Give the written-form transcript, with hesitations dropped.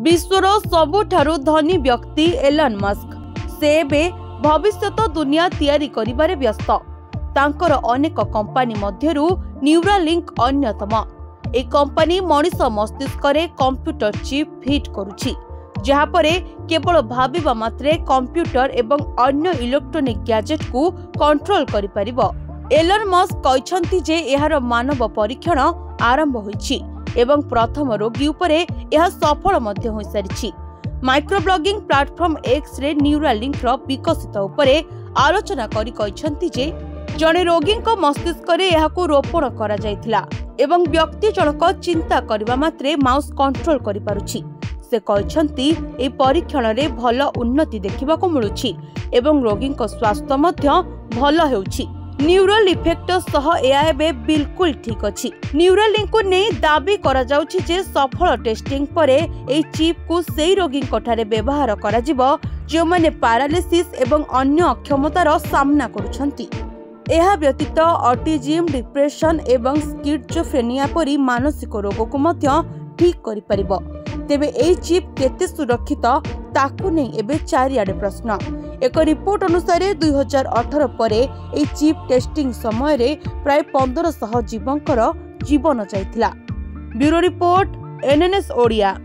विश्वर सबुठारु धनी व्यक्ति Elon Musk से भविष्यत दुनिया तैयारी करिबारे व्यस्त। तांकर अनेक कंपनी मध्यरु न्यूरालिंक अन्यतम। ए कंपनी मनीष मस्तिष्क रे कंप्यूटर चिप फिट करुछि, जहा परे केवल भाबिबा मात्रे कंप्यूटर एवं अन्य इलेक्ट्रोनिक गैजेट को कंट्रोल करि परिबो। एलन मस्क कहछन्ति जे एहार मानव परीक्षण आरंभ होइछि एवं प्रथम रोगी उपरे यह सफल मध्य होई सारिछि। माइक्रो ब्लॉगिंग प्लेटफॉर्म एक्स रे न्यूरालिंक रो विकसित उपरे आलोचना करि कहछन्ति जे जणे रोगी मस्तिष्क रे एहाकु रोपण करा जायथिला एवं व्यक्ति जनक चिंता करबा मात्रे माउस कंट्रोल करि पारुछि। से कहछन्ति ए परीक्षण रे भल उन्नति देखिबाको मिलुछि एवं रोगी स्वास्थ्य मध्य भल हेउछि। न्यूरल इफेक्ट सह एबे बिल्कुल ठीक अछि। न्यूरालिंक को नै दाबी करा जाउछि जे सफल टेस्टिंग परे ए चिप को सेही रोगी कठारे व्यवहार करा जिवो जो माने पैरालिसिस एवं अन्य अक्षमतार सामना करूछन्ति। एहा व्यतीत ऑटिज्म, डिप्रेशन एवं स्किजोफ्रेनिया परी मानसिक रोग को मध्य ठीक करि परिबो। तेबे ए चिप केते सुरक्षित ताकू नै एबे चारिआडे प्रश्न। एक रिपोर्ट अनुसार 2018 परे ए चिप टेस्टिंग समय रे प्राय 1500 जीवंकर जीवन जाइथिला। Bureau report NNS Odia.